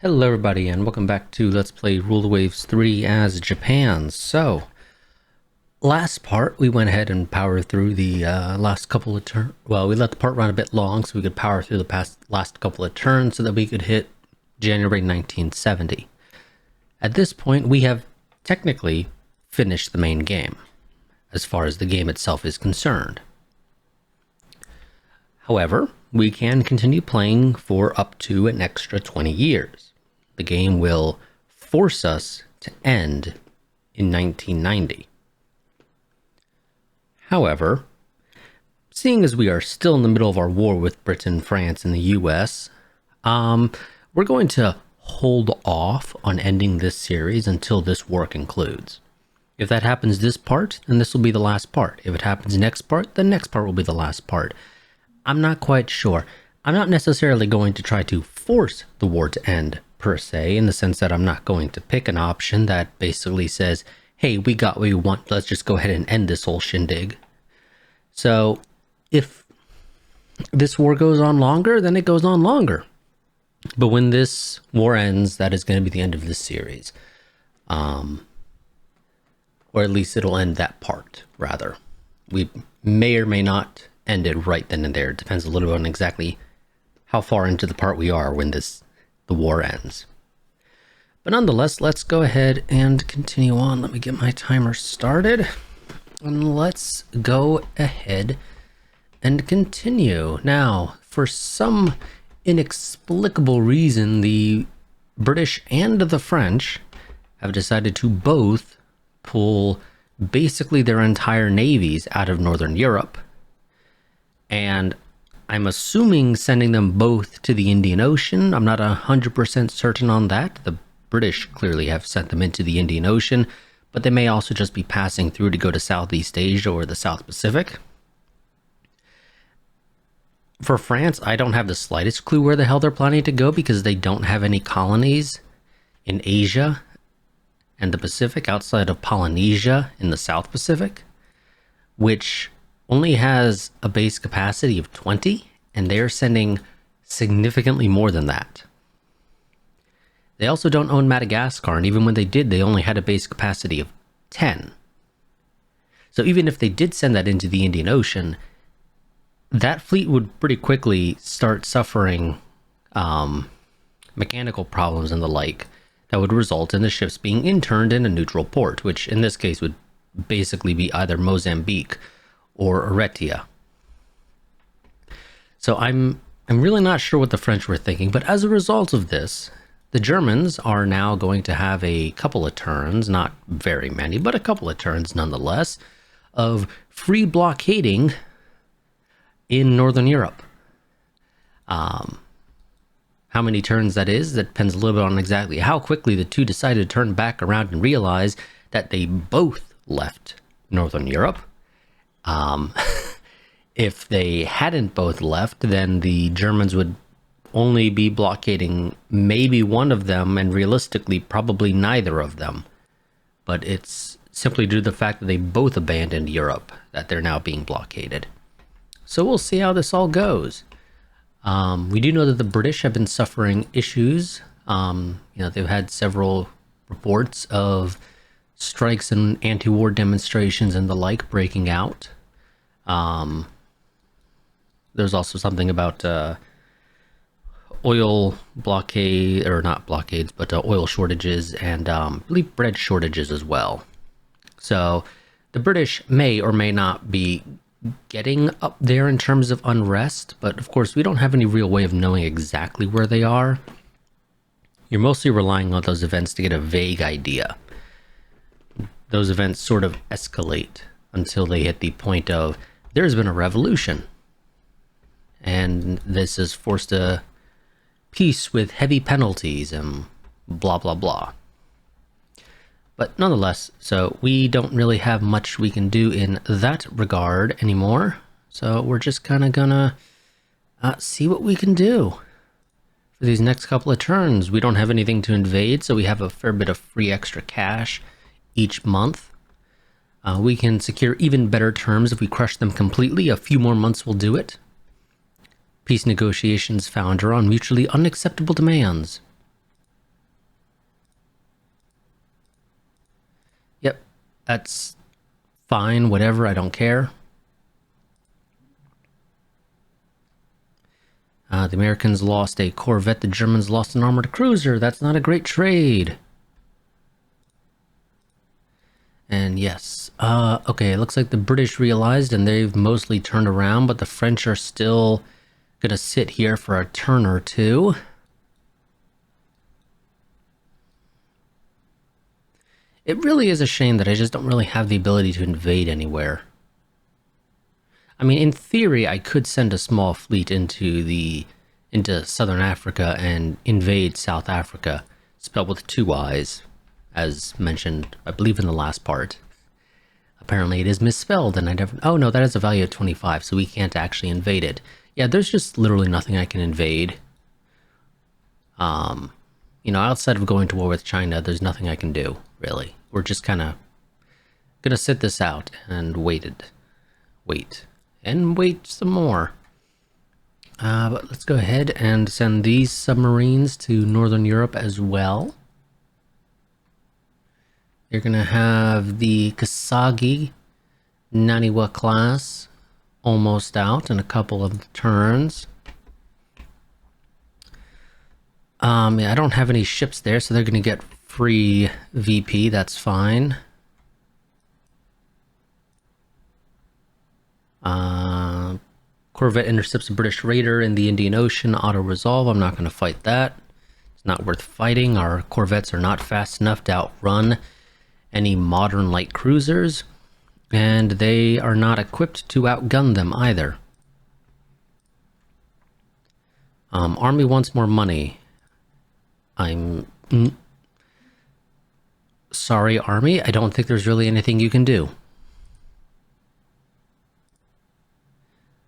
Hello everybody and welcome back to Let's Play Rule the Waves 3 as Japan. So, last part we went ahead and powered through the last couple of turns. Well, we let the part run a bit long so we could power through the last couple of turns so that we could hit January 1970. At this point we have technically finished the main game, as far as the game itself is concerned. However, we can continue playing for up to an extra 20 years. The game will force us to end in 1990. However, seeing as we are still in the middle of our war with Britain, France, and the US, we're going to hold off on ending this series until this war concludes. If that happens this part, then this will be the last part. If it happens next part, the next part will be the last part. I'm not quite sure. I'm not necessarily going to try to force the war to end, per se, in the sense that I'm not going to pick an option that basically says, hey, we got what we want, let's just go ahead and end this whole shindig. So, if this war goes on longer, then it goes on longer. But when this war ends, that is going to be the end of this series. Or at least it'll end that part, rather. We may or may not end it right then and there. It depends a little bit on exactly how far into the part we are when the war ends. But nonetheless, let's go ahead and continue on. Let me get my timer started. And let's go ahead and continue. Now, for some inexplicable reason, the British and the French have decided to both pull basically their entire navies out of Northern Europe. And I'm assuming sending them both to the Indian Ocean. I'm not 100% certain on that. The British clearly have sent them into the Indian Ocean, but they may also just be passing through to go to Southeast Asia or the South Pacific. For France, I don't have the slightest clue where the hell they're planning to go because they don't have any colonies in Asia and the Pacific outside of Polynesia in the South Pacific, which only has a base capacity of 20, and they're sending significantly more than that. They also don't own Madagascar, and even when they did, they only had a base capacity of 10. So even if they did send that into the Indian Ocean, that fleet would pretty quickly start suffering mechanical problems and the like that would result in the ships being interned in a neutral port, which in this case would basically be either Mozambique or Eretria. So I'm really not sure what the French were thinking, but as a result of this, the Germans are now going to have a couple of turns, not very many, but a couple of turns nonetheless, of free blockading in Northern Europe. How many turns that is, that depends a little bit on exactly how quickly the two decided to turn back around and realize that they both left Northern Europe. If they hadn't both left, then the Germans would only be blockading maybe one of them, and realistically probably neither of them. But it's simply due to the fact that they both abandoned Europe that they're now being blockaded. So we'll see how this all goes. We do know that the British have been suffering issues. They've had several reports of strikes and anti-war demonstrations and the like breaking out. There's also something about oil blockade, or not blockades, but oil shortages and I believe bread shortages as well. So the British may or may not be getting up there in terms of unrest, but of course we don't have any real way of knowing exactly where they are. You're mostly relying on those events to get a vague idea. Those events sort of escalate until they hit the point of there's been a revolution, and this has forced a peace with heavy penalties and blah blah blah. But nonetheless, so we don't really have much we can do in that regard anymore. So we're just kind of gonna see what we can do for these next couple of turns. We don't have anything to invade, so we have a fair bit of free extra cash each month. We can secure even better terms if we crush them completely. A few more months will do it. Peace negotiations founder on mutually unacceptable demands. That's fine, whatever, I don't care. The Americans lost a corvette, the Germans lost an armored cruiser. That's not a great trade. And yes, okay, it looks like the British realized and they've mostly turned around, but the French are still gonna sit here for a turn or two. It really is a shame that I just don't really have the ability to invade anywhere. I mean, in theory, I could send a small fleet into Southern Africa and invade South Africa, spelled with two I's, as mentioned, I believe, in the last part. Apparently it is misspelled, and I never... Oh no, that has a value of 25, so we can't actually invade it. Yeah, there's just literally nothing I can invade. You know, outside of going to war with China, there's nothing I can do, really. We're just kind of gonna sit this out and wait. And wait some more. But let's go ahead and send these submarines to Northern Europe as well. You're gonna have the Kasagi Naniwa class almost out in a couple of turns. Yeah, I don't have any ships there, so they're gonna get free VP, that's fine. Corvette intercepts a British raider in the Indian Ocean, auto-resolve. I'm not going to fight that. It's not worth fighting. Our corvettes are not fast enough to outrun any modern light cruisers, and they are not equipped to outgun them either. Army wants more money. I'm sorry, Army. I don't think there's really anything you can do.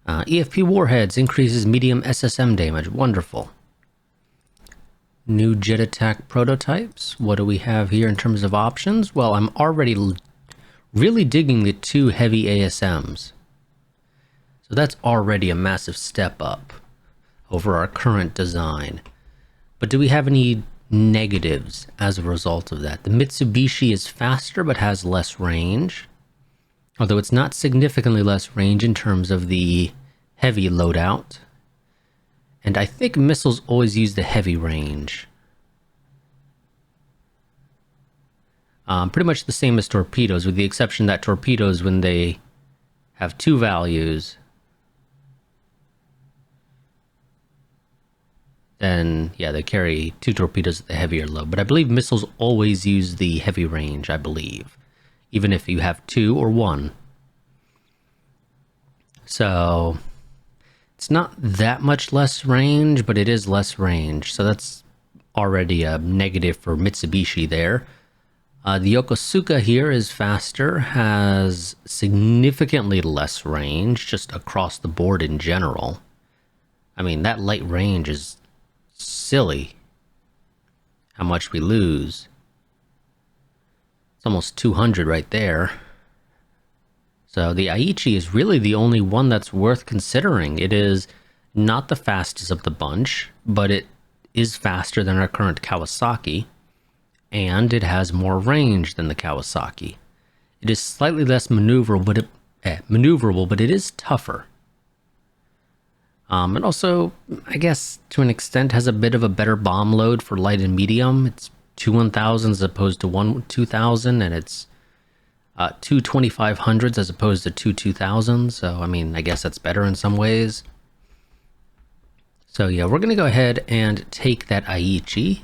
EFP warheads increases medium SSM damage. Wonderful. New jet attack prototypes. What do we have here in terms of options? Well, I'm already really digging the 2 heavy ASMs. So that's already a massive step up over our current design. But do we have any negatives as a result of that? The Mitsubishi is faster but has less range. Although it's not significantly less range in terms of the heavy loadout. And I think missiles always use the heavy range. Pretty much the same as torpedoes, with the exception that torpedoes, when they have 2 values, then yeah, they carry 2 torpedoes at the heavier load. But I believe missiles always use the heavy range, I believe. Even if you have 2 or 1. So it's not that much less range, but it is less range. So that's already a negative for Mitsubishi there. The Yokosuka here is faster, has significantly less range, just across the board in general. I mean, that light range is silly. How much we lose. It's almost 200 right there. So the Aichi is really the only one that's worth considering. It is not the fastest of the bunch, but it is faster than our current Kawasaki, and it has more range than the Kawasaki. It is slightly less maneuverable, but it is tougher. And also, I guess, to an extent, has a bit of a better bomb load for light and medium. It's 2 1000s as opposed to 1 2000, and it's 2 2500s as opposed to 2 2000s. So, I mean, I guess that's better in some ways. So, yeah, we're going to go ahead and take that Aichi.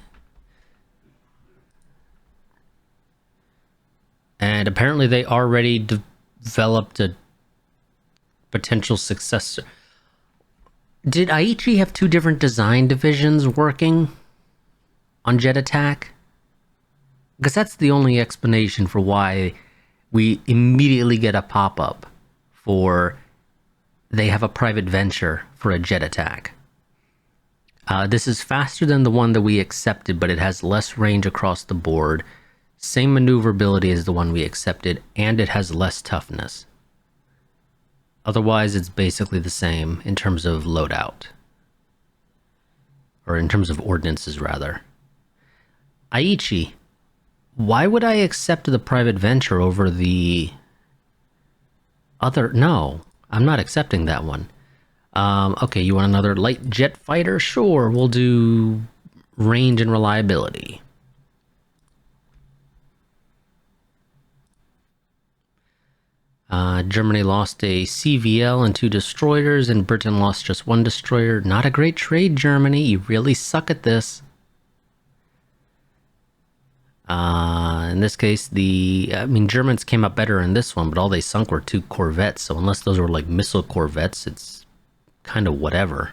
And apparently they already developed a potential successor. Did Aichi have 2 different design divisions working on jet attack? Because that's the only explanation for why we immediately get a pop-up for they have a private venture for a jet attack. This is faster than the one that we accepted, but it has less range across the board, same maneuverability as the one we accepted, and it has less toughness. Otherwise, it's basically the same in terms of loadout. Or in terms of ordnances, rather. Aichi. Why would I accept the private venture over the other? No, I'm not accepting that one. Okay, you want another light jet fighter? Sure, we'll do range and reliability. Germany lost a CVL and 2 destroyers, and Britain lost just 1 destroyer. Not a great trade, Germany. You really suck at this. In this case, Germans came up better in this one, but all they sunk were 2 corvettes. So unless those were like missile corvettes, it's kind of whatever.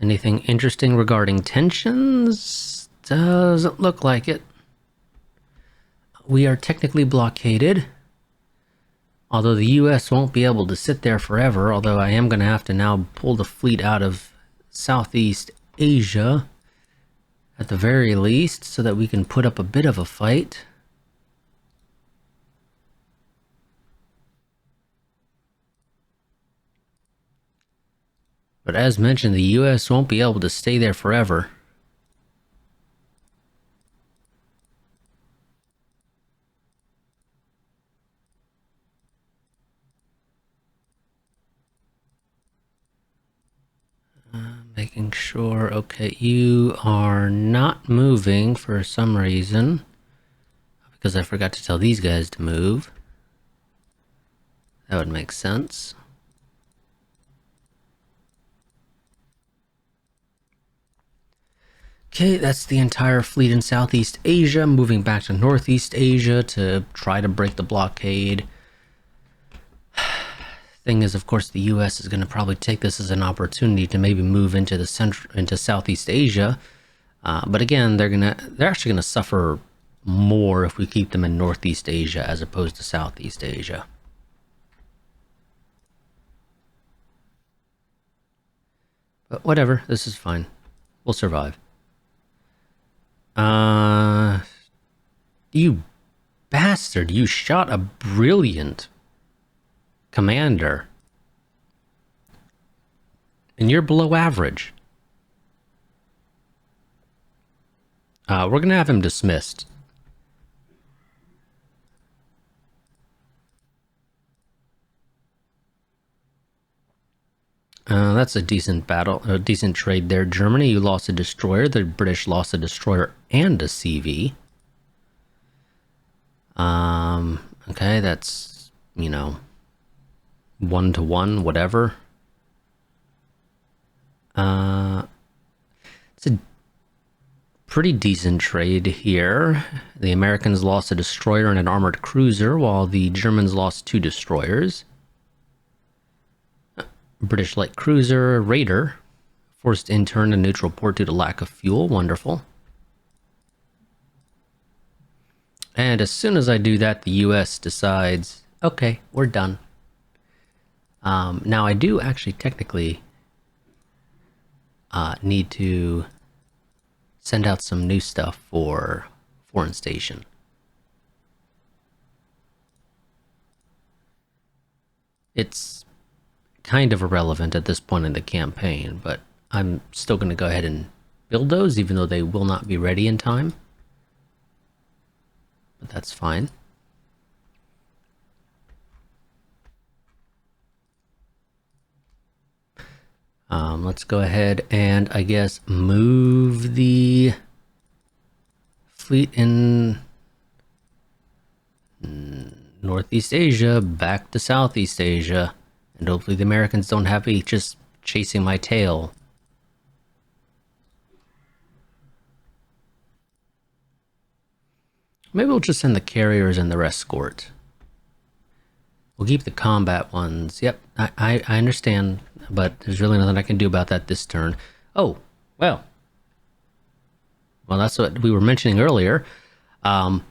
Anything interesting regarding tensions? Doesn't look like it. We are technically blockaded. Although the US won't be able to sit there forever, although I am going to have to now pull the fleet out of Southeast Asia, at the very least, so that we can put up a bit of a fight. But as mentioned, the US won't be able to stay there forever. Making sure, okay, you are not moving for some reason. Because I forgot to tell these guys to move. That would make sense. Okay, that's the entire fleet in Southeast Asia, moving back to Northeast Asia to try to break the blockade. Thing is, of course, the US is going to probably take this as an opportunity to maybe move into into Southeast Asia. But again, they're actually gonna suffer more if we keep them in Northeast Asia as opposed to Southeast Asia. But whatever, this is fine. We'll survive. You bastard, you shot a brilliant commander. And you're below average. We're gonna have him dismissed. That's a decent battle, a decent trade there. Germany, you lost a destroyer. The British lost a destroyer and a CV. Okay, that's, 1-to-1, whatever. It's a pretty decent trade here. The Americans lost a destroyer and an armored cruiser, while the Germans lost 2 destroyers. British light cruiser Raider forced to intern to neutral port due to lack of fuel. Wonderful. And as soon as I do that, the US decides, okay, we're done. Now I do actually technically need to send out some new stuff for Foreign Station. It's kind of irrelevant at this point in the campaign, but I'm still going to go ahead and build those, even though they will not be ready in time. But that's fine. Let's go ahead and, I guess, move the fleet in Northeast Asia back to Southeast Asia. And hopefully the Americans don't have me just chasing my tail. Maybe we'll just send the carriers and the escort. We'll keep the combat ones. Yep, I understand, but there's really nothing I can do about that this turn. Oh, well, that's what we were mentioning earlier. Wasn't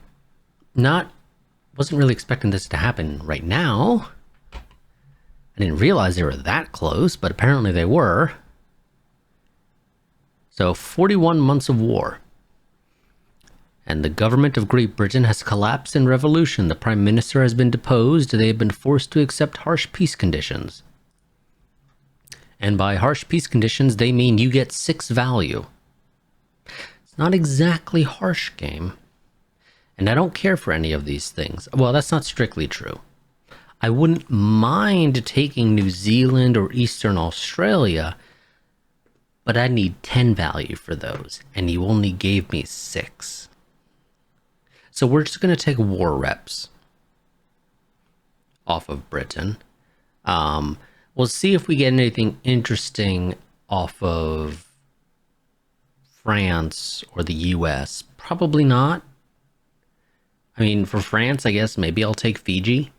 really expecting this to happen right now. I didn't realize they were that close, but apparently they were. So 41 months of war. And the government of Great Britain has collapsed in revolution. The Prime Minister has been deposed. They have been forced to accept harsh peace conditions. And by harsh peace conditions, they mean you get 6 value. It's not exactly harsh game. And I don't care for any of these things. Well, that's not strictly true. I wouldn't mind taking New Zealand or Eastern Australia, but I need 10 value for those, and you only gave me 6. So we're just going to take war reps off of Britain. We'll see if we get anything interesting off of France or the US. Probably not. I mean, for France, I guess maybe I'll take Fiji.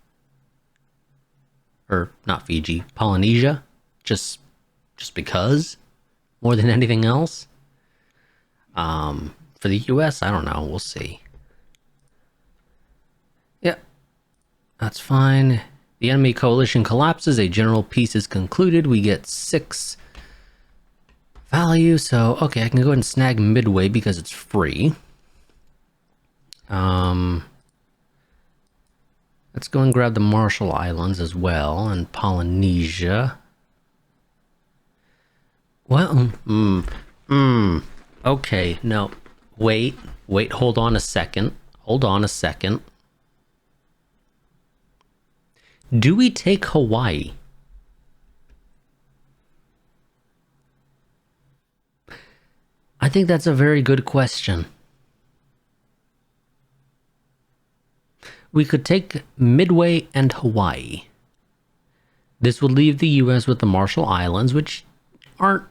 Or not Fiji, Polynesia. Just because. More than anything else. For the US, I don't know. We'll see. Yep. That's fine. The enemy coalition collapses. A general peace is concluded. We get 6 value. So, okay, I can go ahead and snag Midway because it's free. Let's go and grab the Marshall Islands as well, and Polynesia. Well, okay, no, wait, hold on a second. Do we take Hawaii? I think that's a very good question. We could take Midway and Hawaii. This would leave the US with the Marshall Islands, which aren't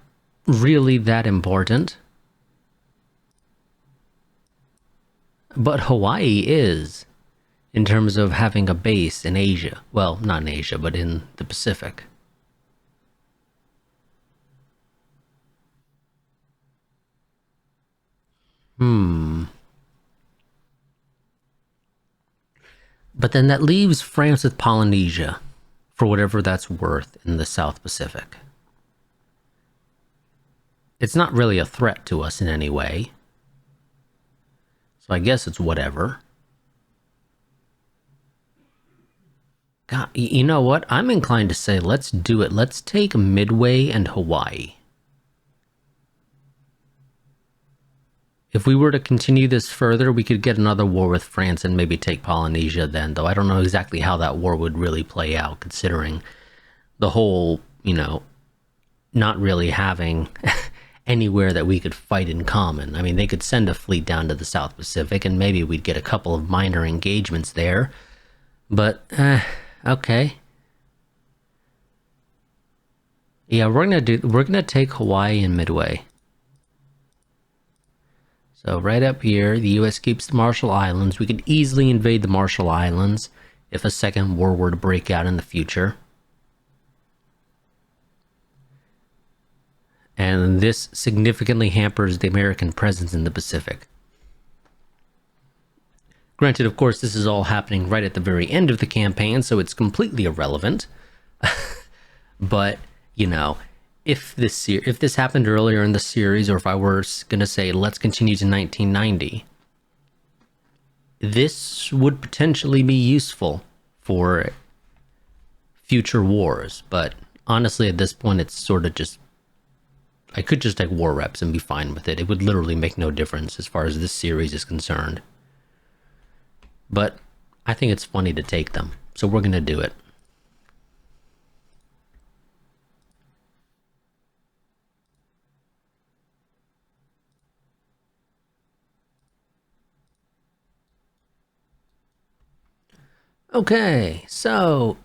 really that important. But Hawaii is, in terms of having a base in Asia. Well, not in Asia, but in the Pacific. But then that leaves France with Polynesia, for whatever that's worth in the South Pacific. It's not really a threat to us in any way. So I guess it's whatever. God, you know what? I'm inclined to say let's do it. Let's take Midway and Hawaii. If we were to continue this further, we could get another war with France and maybe take Polynesia then, though I don't know exactly how that war would really play out, considering the whole, not really having anywhere that we could fight in common. I mean, they could send a fleet down to the South Pacific and maybe we'd get a couple of minor engagements there. But, okay. Yeah, we're gonna take Hawaii and Midway. So right up here, the US keeps the Marshall Islands. We could easily invade the Marshall Islands if a second war were to break out in the future. And this significantly hampers the American presence in the Pacific. Granted, of course, this is all happening right at the very end of the campaign, so it's completely irrelevant. But, if this happened earlier in the series, or if I were going to say, let's continue to 1990, this would potentially be useful for future wars. But honestly, at this point, it's sort of just, I could just take war reps and be fine with it. It would literally make no difference as far as this series is concerned. But I think it's funny to take them, so we're going to do it. Okay, so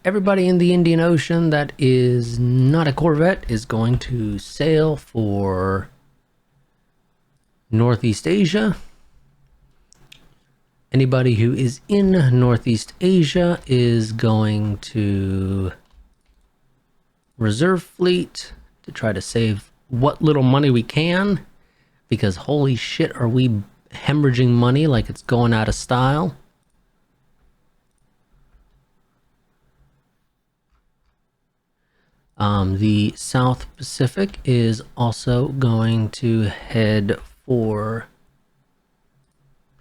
everybody in the Indian Ocean that is not a corvette is going to sail for Northeast Asia. Anybody who is in Northeast Asia is going to reserve fleet to try to save what little money we can, because holy shit, are we hemorrhaging money like it's going out of style. The South Pacific is also going to head for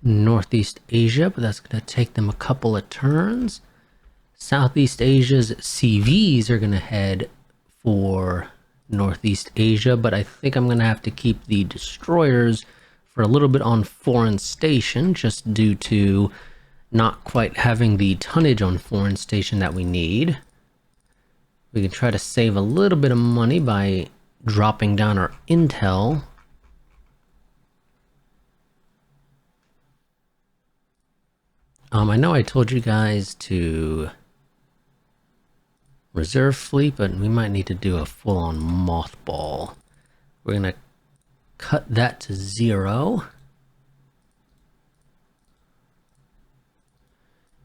Northeast Asia, but that's going to take them a couple of turns. Southeast Asia's CVs are going to head for Northeast Asia, but I think I'm going to have to keep the destroyers for a little bit on foreign station, just due to not quite having the tonnage on foreign station that we need. We can try to save a little bit of money by dropping down our intel. I know I told you guys to reserve fleet, but we might need to do a full-on mothball. We're gonna cut that to 0.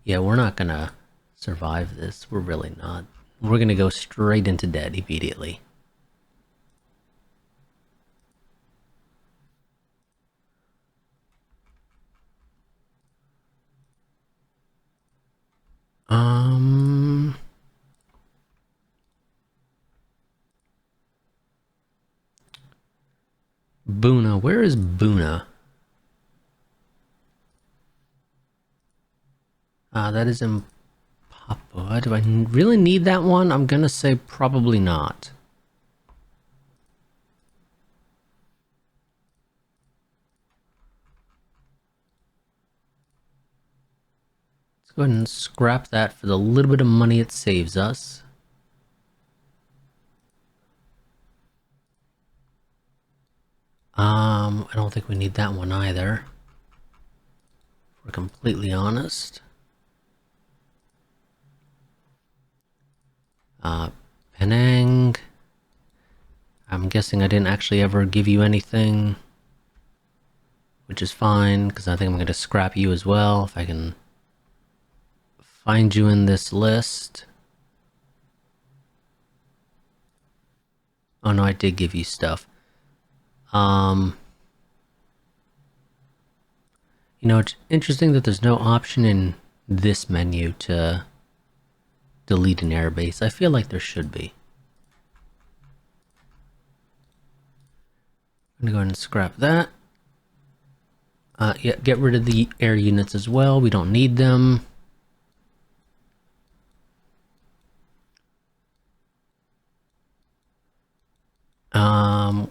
Yeah, we're not gonna survive this. We're really not. We're gonna go straight into debt immediately. Buna, where is Buna? That is in Papua. Do I really need that one? I'm gonna say probably not. Let's go ahead and scrap that for the little bit of money it saves us. I don't think we need that one either, if we're completely honest. Penang. I'm guessing I didn't actually ever give you anything, which is fine, because I think I'm going to scrap you as well, if I can find you in this list. Oh no, I did give you stuff. You know, it's interesting that there's no option in this menu to delete an airbase. I feel like there should be. I'm gonna go ahead and scrap that. Yeah, get rid of the air units as well. We don't need them.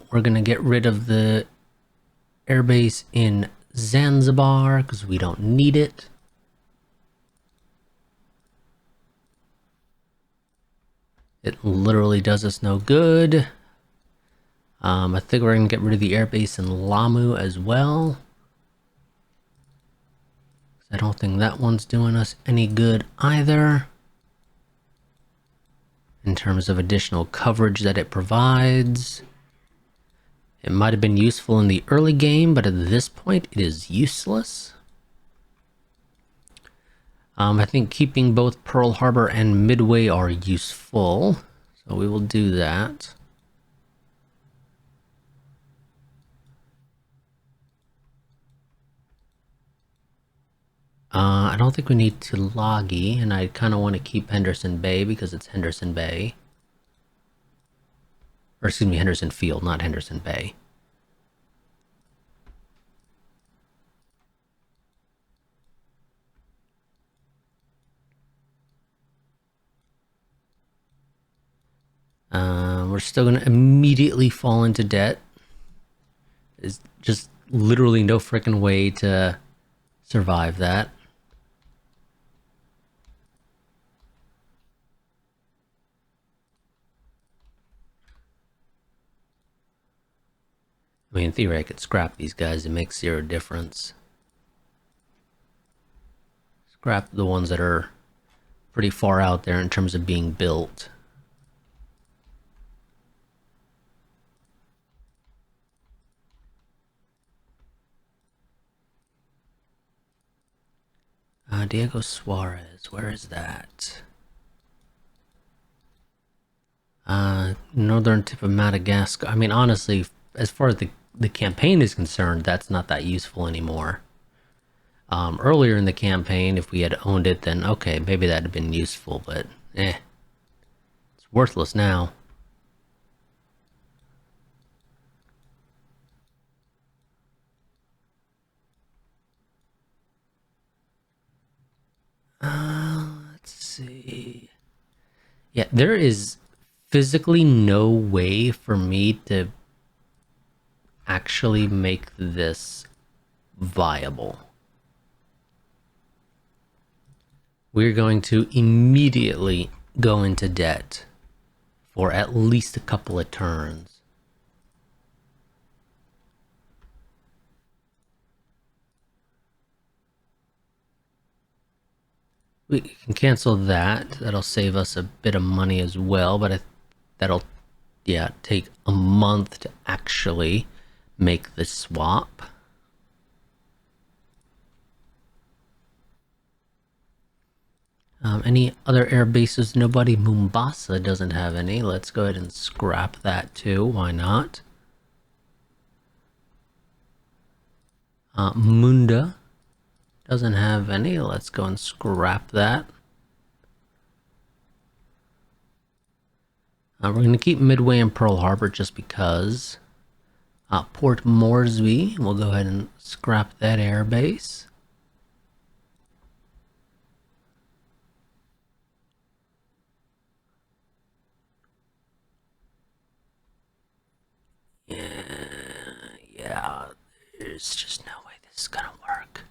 We're gonna get rid of the airbase in Zanzibar because we don't need it. It literally does us no good. I think we're gonna get rid of the airbase in Lamu as well. I don't think that one's doing us any good either, in terms of additional coverage that it provides. It might have been useful in the early game, but at this point it is useless. I think keeping both Pearl Harbor and Midway are useful, so we will do that. I don't think we need Tulagi, and I kind of want to keep Henderson Bay because it's Henderson Bay. Or excuse me, Henderson Field, not Henderson Bay. We're still going to immediately fall into debt. There's just literally no freaking way to survive that. I mean, in theory, I could scrap these guys. It makes 0 difference. Scrap the ones that are pretty far out there in terms of being built. Diego Suarez, where is that? Northern tip of Madagascar. I mean, honestly, as far as the campaign is concerned, that's not that useful anymore. Earlier in the campaign, if we had owned it, then okay, maybe that'd have been useful, but it's worthless now. Let's see. Yeah, there is physically no way for me to actually make this viable. We're going to immediately go into debt for at least a couple of turns. We can cancel that. That'll save us a bit of money as well, but that'll, yeah, take a month to actually make the swap. Any other air bases? Nobody. Mombasa doesn't have any. Let's go ahead and scrap that too. Why not? Munda doesn't have any. Let's go and scrap that. We're going to keep Midway and Pearl Harbor just because. Port Moresby, we'll go ahead and scrap that air base. Yeah, there's just no way this is gonna work.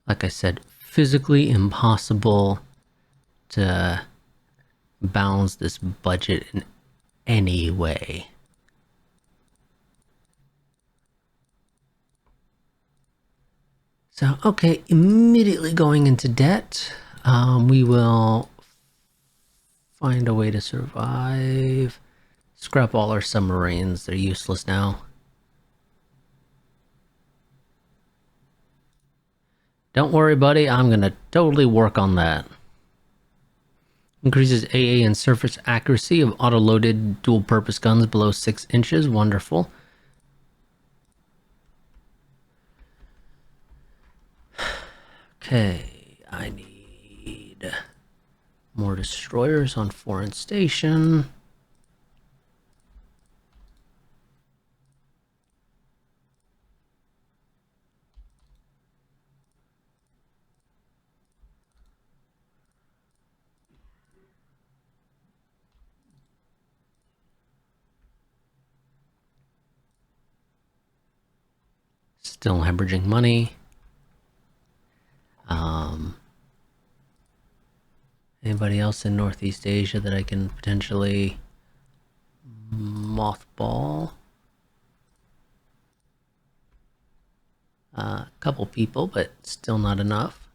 Like I said, physically impossible to balance this budget in any way. So, okay, immediately going into debt. We will find a way to survive. Scrap all our submarines. They're useless now. Don't worry, buddy. I'm going to totally work on that. Increases AA and surface accuracy of auto-loaded dual-purpose guns below 6 inches. Wonderful. Okay, I need more destroyers on foreign station. Still hemorrhaging money. Anybody else in Northeast Asia that I can potentially mothball? A couple people, but still not enough.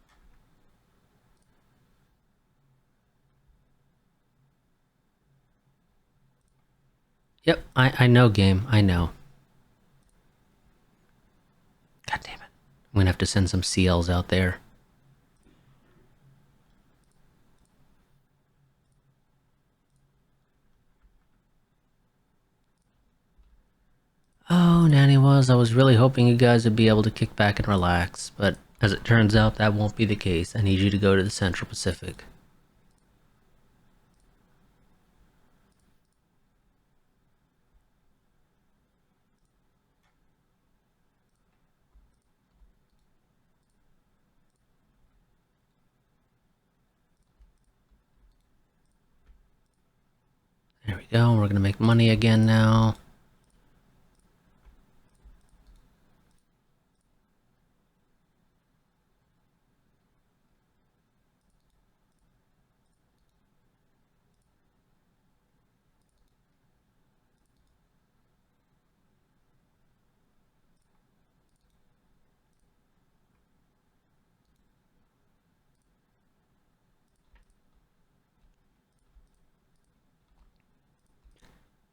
Yep, I know, game. I know. God damn it. I'm gonna have to send some CLs out there. Oh, Nanny I was really hoping you guys would be able to kick back and relax, but as it turns out, that won't be the case. I need you to go to the Central Pacific. There we go. We're gonna make money again now.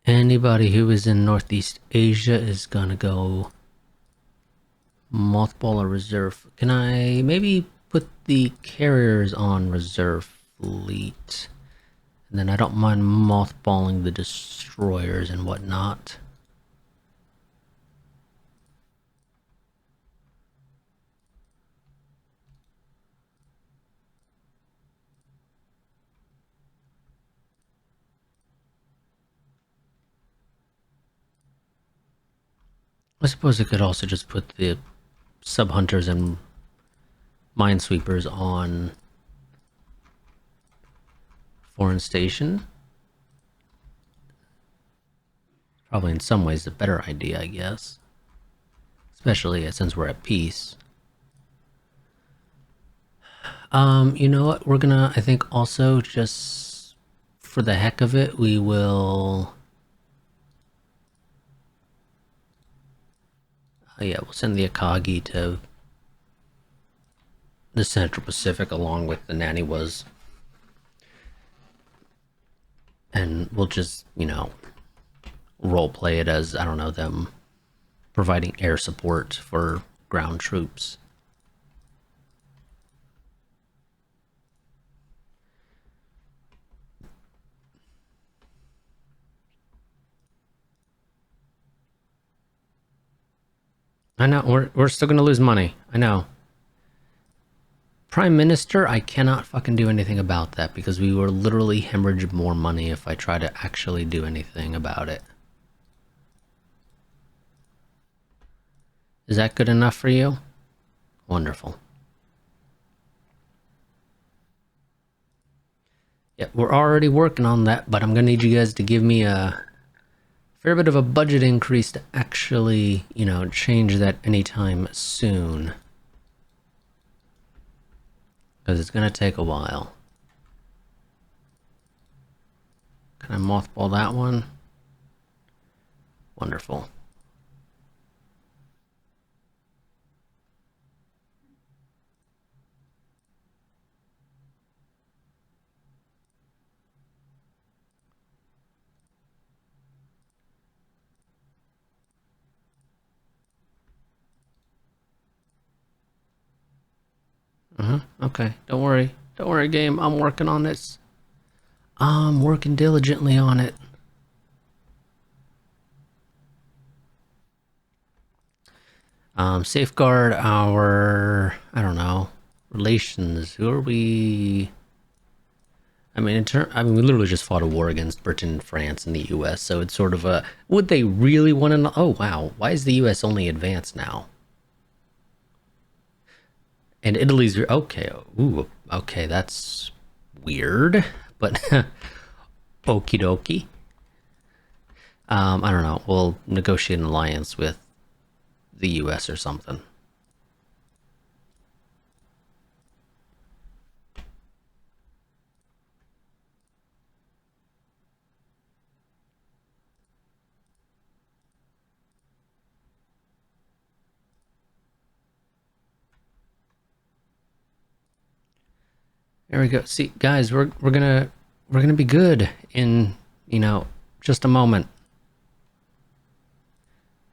Anybody who is in Northeast Asia is gonna go mothball a reserve. Can I maybe put the carriers on reserve fleet? And then I don't mind mothballing the destroyers and whatnot. I suppose I could also just put the sub hunters in minesweepers on foreign station. Probably in some ways a better idea, I guess. Especially since we're at peace. You know what? We're gonna, I think also just for the heck of it, we will... yeah, we'll send the Akagi to the Central Pacific along with the Naniwas. And we'll just, you know, roleplay it as, I don't know, them providing air support for ground troops. I know, we're still gonna lose money. I know. Prime Minister, I cannot fucking do anything about that because we will literally hemorrhage more money if I try to actually do anything about it. Is that good enough for you? Wonderful. Yeah, we're already working on that, but I'm gonna need you guys to give me a fair bit of a budget increase to actually, you know, change that anytime soon. Because it's gonna take a while. Can I mothball that one? Wonderful. Okay, don't worry. Don't worry, game. I'm working on this. I'm working diligently on it. Safeguard our, I don't know, relations. Who are we? I mean, we literally just fought a war against Britain, France, and the U.S. So it's sort of a, would they really want to know? Oh wow, why is the U.S. only advanced now? And Italy's okay. Ooh, okay, that's weird, but okie dokie. I don't know. We'll negotiate an alliance with the U.S. or something. There we go. See, guys, we're gonna be good in, you know, just a moment.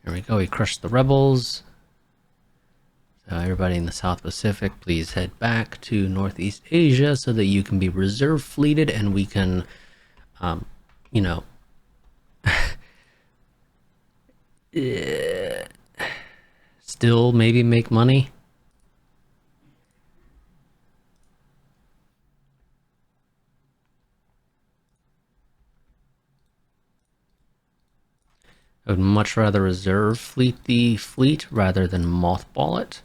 There we go. We crushed the rebels. So everybody in the South Pacific, please head back to Northeast Asia so that you can be reserve fleeted and we can, you know, still maybe make money. I would much rather reserve fleet the fleet rather than mothball it.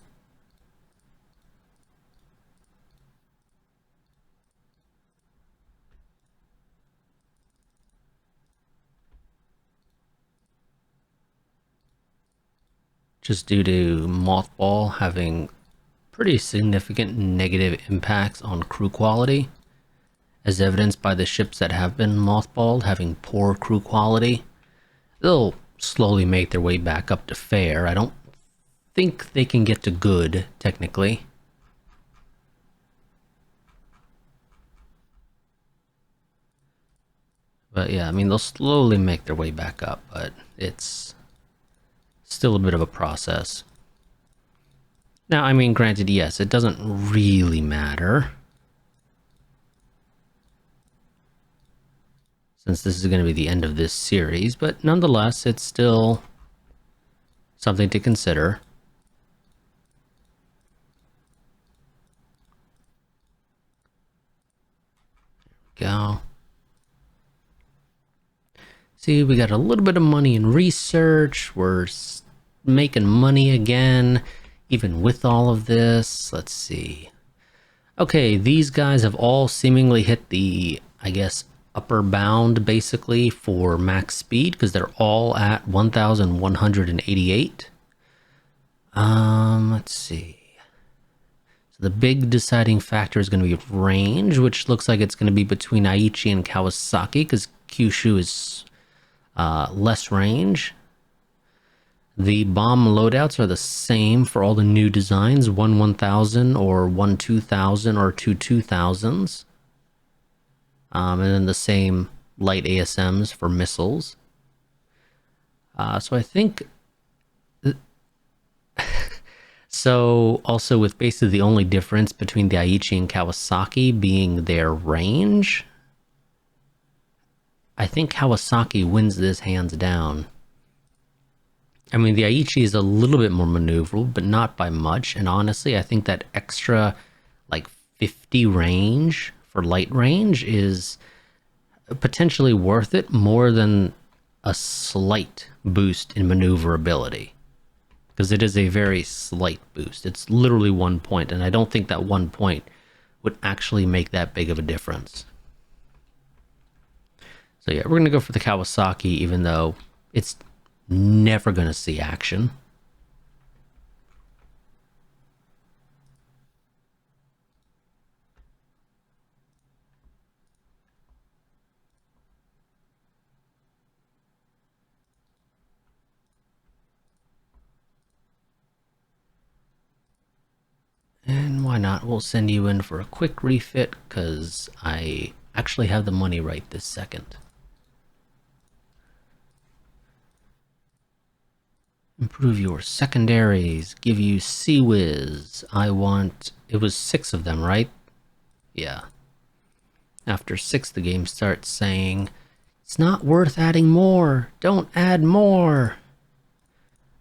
Just due to mothball having pretty significant negative impacts on crew quality, as evidenced by the ships that have been mothballed having poor crew quality. They'll slowly make their way back up to fair. I don't think they can get to good, technically. But yeah, I mean, they'll slowly make their way back up, but it's still a bit of a process. Now, I mean, granted, yes, it doesn't really matter, since this is going to be the end of this series, but nonetheless, it's still something to consider. There we go. See, we got a little bit of money in research. We're making money again. even with all of this, let's see. Okay, these guys have all seemingly hit the, I guess, upper bound basically for max speed because they're all at 1,188. Let's see. So the big deciding factor is going to be range, which looks like it's going to be between Aichi and Kawasaki because Kyushu is less range. The bomb loadouts are the same for all the new designs, 1000 or 2000 or 2000s. And then the same light ASMs for missiles. So I think... So also with basically the only difference between the Aichi and Kawasaki being their range, I think Kawasaki wins this hands down. I mean, the Aichi is a little bit more maneuverable, but not by much. And honestly, I think that extra, like 50 range for light range is potentially worth it more than a slight boost in maneuverability. Because it is a very slight boost. It's literally 1 point, and I don't think that 1 point would actually make that big of a difference. So yeah, we're going to go for the Kawasaki, even though it's never going to see action. And why not? We'll send you in for a quick refit, because I actually have the money right this second. Improve your secondaries. Give you Sea Whiz. I want... It was 6 of them, right? Yeah. After 6, the game starts saying, it's not worth adding more. Don't add more.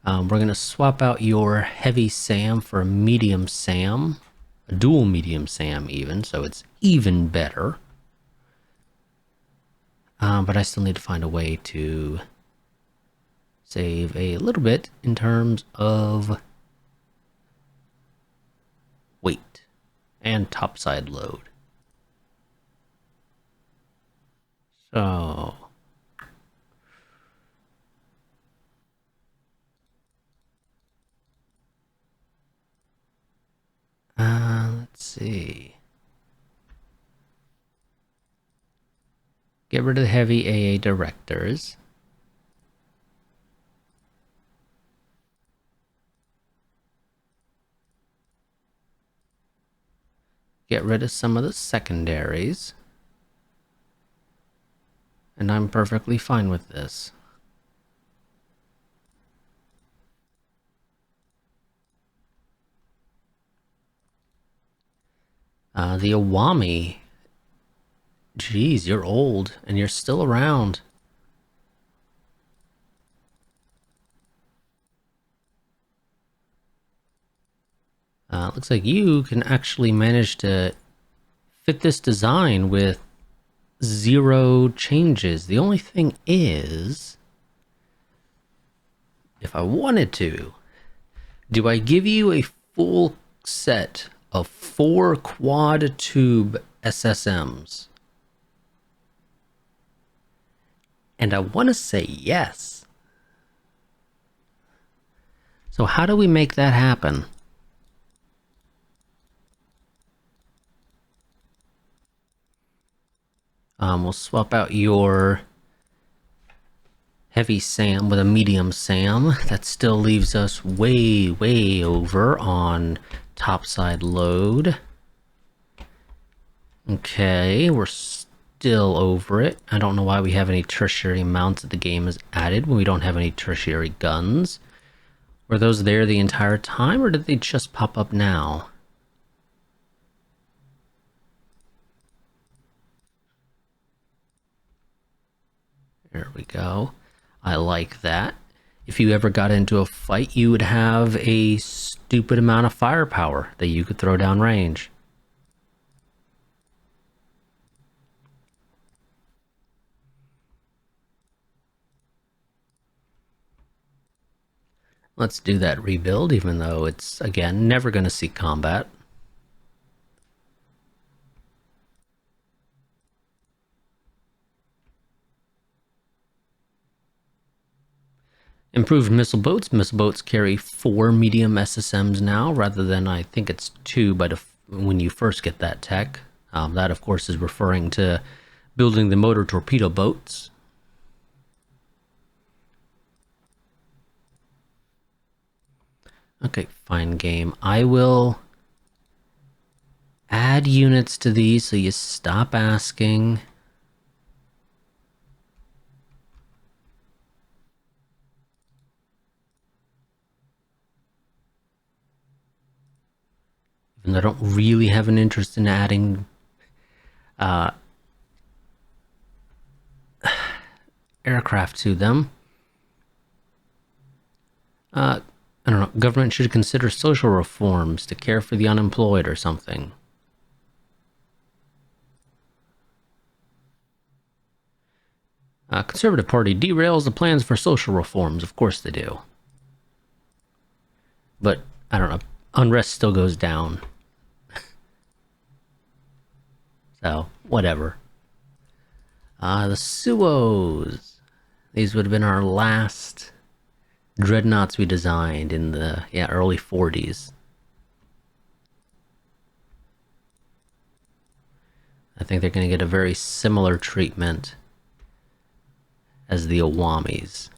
We're going to swap out your Heavy Sam for a Medium Sam. A dual Medium Sam even, so it's even better. But I still need to find a way to save a little bit in terms of weight and topside load. So let's see. Get rid of the heavy AA directors. Get rid of some of the secondaries. And I'm perfectly fine with this. The Awami. Jeez, you're old and you're still around. Looks like you can actually manage to fit this design with 0 changes. The only thing is, if I wanted to, do I give you a full set of 4 quad tube SSMs? And I want to say yes. So how do we make that happen? We'll swap out your Heavy Sam with a Medium Sam. That still leaves us way, way over on topside load. Okay, we're still over it. I don't know why we have any tertiary mounts that the game has added when we don't have any tertiary guns. Were those there the entire time, or did they just pop up now? There we go. I like that. If you ever got into a fight, you would have a stupid amount of firepower that you could throw down range. Let's do that rebuild, even though it's, again, never going to see combat. Improved missile boats. Missile boats carry 4 medium SSMs now, rather than, I think it's 2 when you first get that tech. That, of course, is referring to building the motor torpedo boats. Okay, fine game. I will add units to these so you stop asking. Even though I don't really have an interest in adding aircraft to them. I don't know. Government should consider social reforms to care for the unemployed or something. Conservative Party derails the plans for social reforms. Of course they do. But, I don't know. Unrest still goes down. So, whatever. The Suos. These would have been our last dreadnoughts we designed in the early 40s. I think they're going to get a very similar treatment as the Awamis.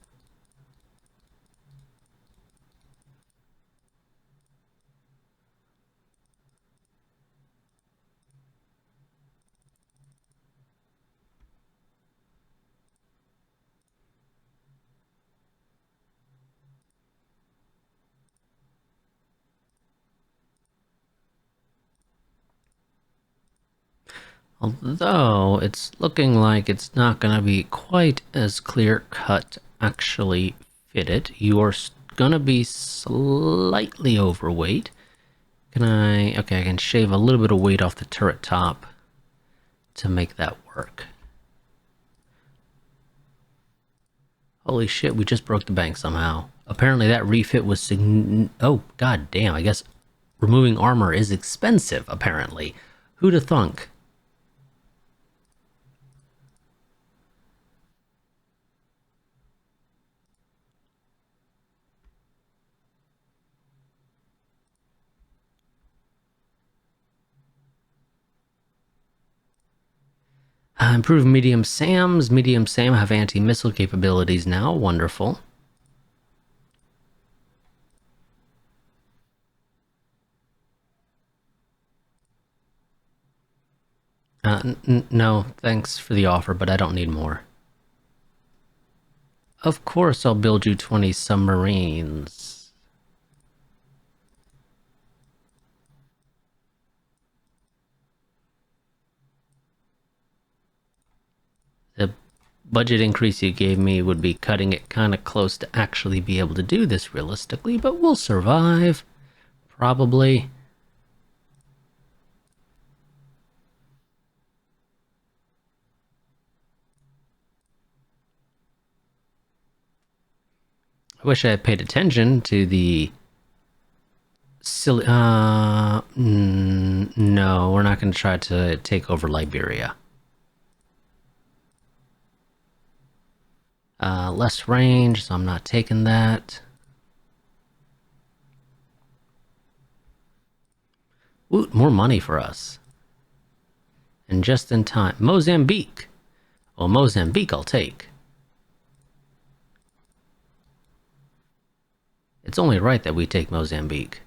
Although it's looking like it's not going to be quite as clear-cut actually fitted. You're going to be slightly overweight. Okay, I can shave a little bit of weight off the turret top to make that work. Holy shit, we just broke the bank somehow. Apparently that refit was oh, god damn, I guess removing armor is expensive, apparently. Who'd have thunk? Improved medium SAMs. Medium SAM have anti-missile capabilities now. Wonderful. No, thanks for the offer, but I don't need more. Of course I'll build you 20 submarines. The budget increase you gave me would be cutting it kind of close to actually be able to do this realistically, but we'll survive. Probably. I wish I had paid attention to the silly... no, we're not going to try to take over Liberia. Less range, so I'm not taking that. Ooh, more money for us. And just in time. Mozambique. Well, Mozambique I'll take. It's only right that we take Mozambique.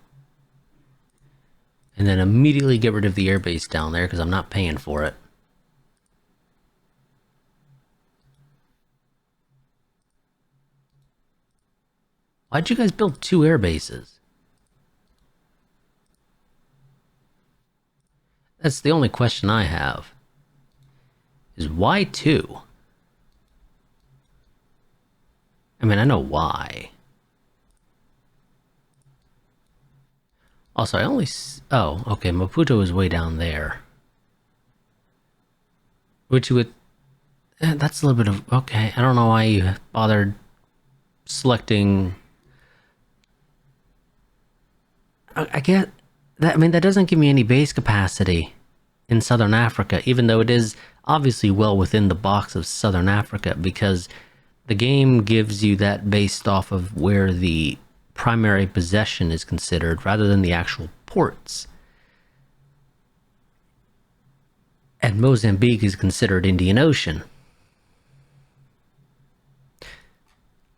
And then immediately get rid of the airbase down there, because I'm not paying for it. Why'd you guys build 2 air bases? That's the only question I have. Is why 2? I mean, I know why. Also, I only... Oh, okay, Maputo is way down there. Which you would... that's a little bit of... Okay, I don't know why you bothered selecting I get that. I mean, that doesn't give me any base capacity in Southern Africa, even though it is obviously well within the box of Southern Africa, because the game gives you that based off of where the primary possession is considered rather than the actual ports. And Mozambique is considered Indian Ocean.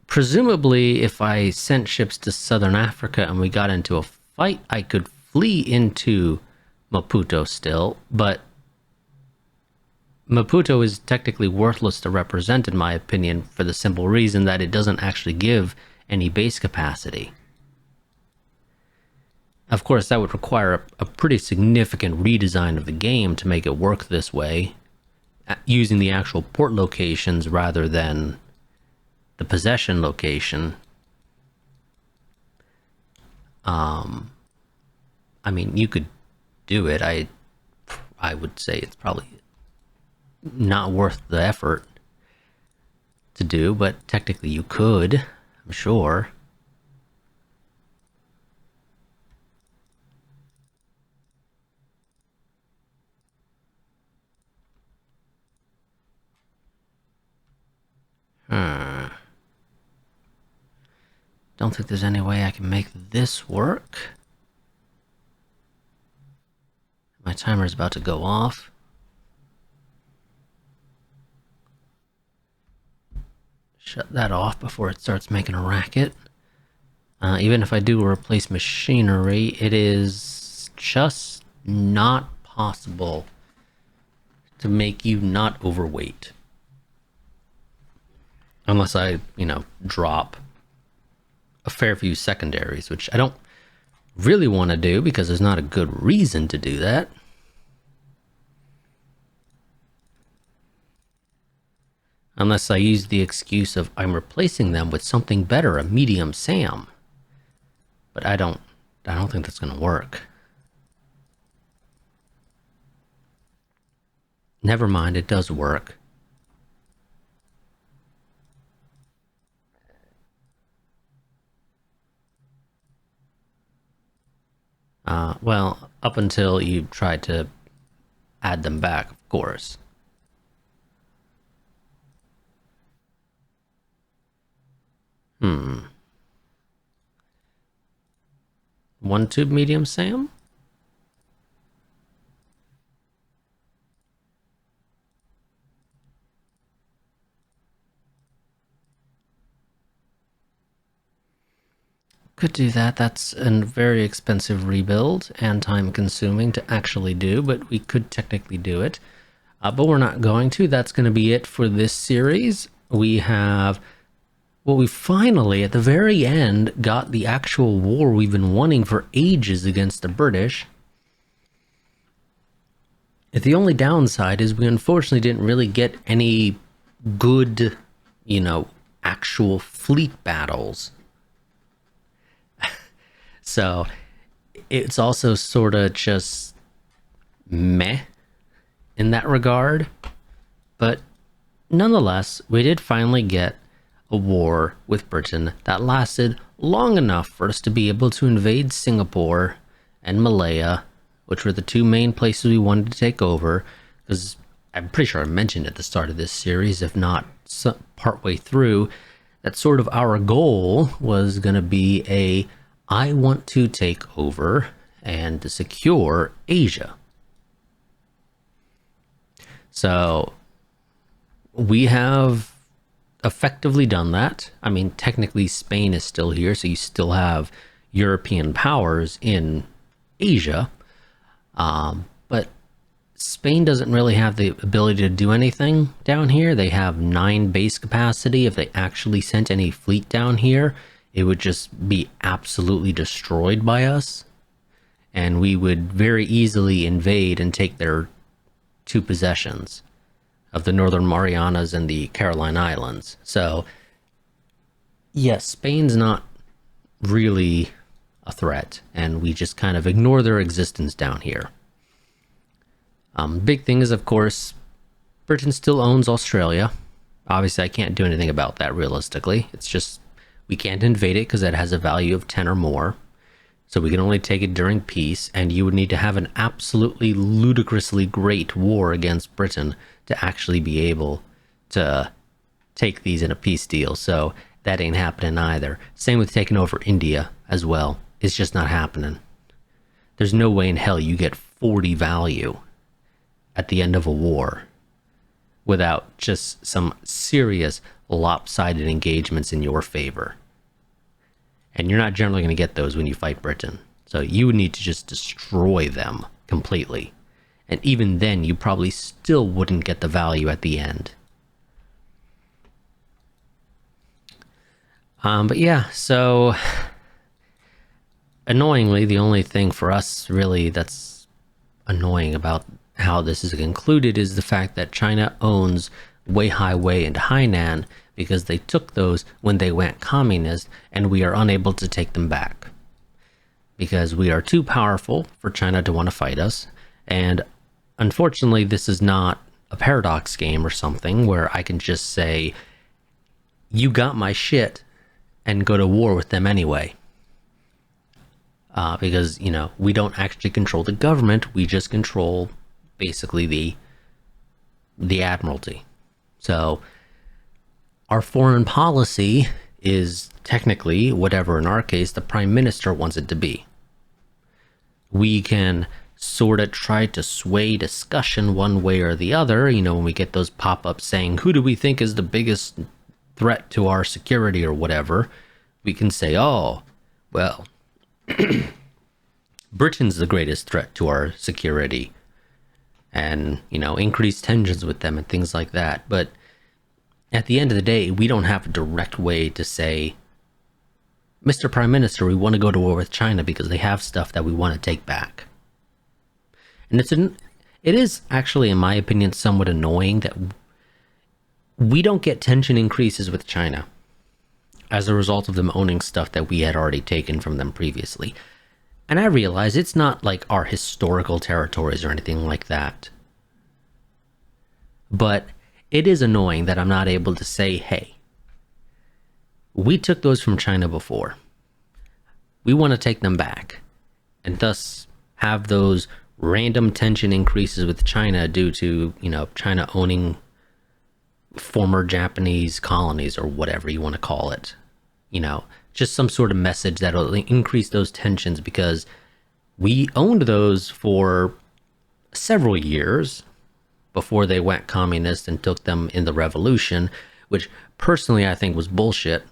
Presumably, if I sent ships to Southern Africa and we got into a fight, I could flee into Maputo still, but Maputo is technically worthless to represent, in my opinion, for the simple reason that it doesn't actually give any base capacity. Of course, that would require a pretty significant redesign of the game to make it work this way, using the actual port locations rather than the possession location. I mean, you could do it. I would say it's probably not worth the effort to do, but technically you could, I'm sure. Don't think there's any way I can make this work. My timer is about to go off. Shut that off before it starts making a racket. Even if I do replace machinery, it is just not possible to make you not overweight. Unless I, drop a fair few secondaries, which I don't really want to do because there's not a good reason to do that. Unless I use the excuse of I'm replacing them with something better, a medium SAM. But I don't think that's going to work. Never mind, it does work. Well, up until you try to add them back, of course. One tube medium SAM? Could do that. That's a very expensive rebuild and time consuming to actually do, but we could technically do it. But we're not going to. That's going to be it for this series. We finally, at the very end, got the actual war we've been wanting for ages against the British. The only downside is we unfortunately didn't really get any good, actual fleet battles. So it's also sort of just meh in that regard. But nonetheless, we did finally get a war with Britain that lasted long enough for us to be able to invade Singapore and Malaya, which were the two main places we wanted to take over. Because I'm pretty sure I mentioned at the start of this series, if not partway through, that sort of our goal was going to be I want to take over and to secure Asia. So we have effectively done that. I mean, technically Spain is still here, so you still have European powers in Asia. But Spain doesn't really have the ability to do anything down here. They have 9 base capacity. If they actually sent any fleet down here, it would just be absolutely destroyed by us. And we would very easily invade and take their 2 possessions of the Northern Marianas and the Caroline Islands. So, yes, Spain's not really a threat, and we just kind of ignore their existence down here. Big thing is, of course, Britain still owns Australia. Obviously, I can't do anything about that realistically. It's just we can't invade it because it has a value of 10 or more. So we can only take it during peace, and you would need to have an absolutely ludicrously great war against Britain to actually be able to take these in a peace deal. So that ain't happening either. Same with taking over India as well. It's just not happening. There's no way in hell you get 40 value at the end of a war without just some serious lopsided engagements in your favor. And you're not generally going to get those when you fight Britain. So you would need to just destroy them completely. And even then, you probably still wouldn't get the value at the end. But yeah, so annoyingly, the only thing for us really that's annoying about how this is concluded is the fact that China owns Weihai and Hainan because they took those when they went communist, and we are unable to take them back because we are too powerful for China to want to fight us. And unfortunately, this is not a paradox game or something where I can just say, you got my shit, and go to war with them anyway. Because, you know, we don't actually control the government, we just control basically the admiralty. So our foreign policy is technically whatever, in our case, the prime minister wants it to be. We can sort of try to sway discussion one way or the other, you know, when we get those pop-ups saying, who do we think is the biggest threat to our security or whatever, we can say, oh, well, Britain's the greatest threat to our security, and, you know, increase tensions with them and things like that. But at the end of the day, we don't have a direct way to say, Mr. Prime Minister, we want to go to war with China because they have stuff that we want to take back. And it is actually, in my opinion, somewhat annoying that we don't get tension increases with China as a result of them owning stuff that we had already taken from them previously. And I realize it's not like our historical territories or anything like that. But it is annoying that I'm not able to say, hey, we took those from China before. We want to take them back. And thus have those random tension increases with China due to, you know, China owning former Japanese colonies or whatever you want to call it. You know, just some sort of message that'll increase those tensions because we owned those for several years before they went communist and took them in the revolution, which personally I think was bullshit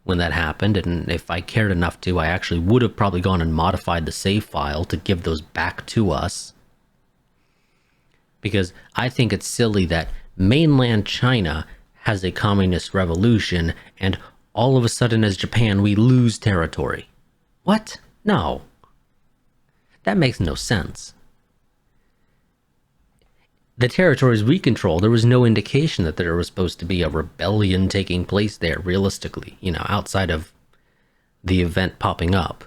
when that happened. And if I cared enough to, I actually would have probably gone and modified the save file to give those back to us. Because I think it's silly that mainland China has a communist revolution and all of a sudden as Japan we lose territory. What? No. That makes no sense. The territories we control, there was no indication that there was supposed to be a rebellion taking place there, realistically, you know, outside of the event popping up.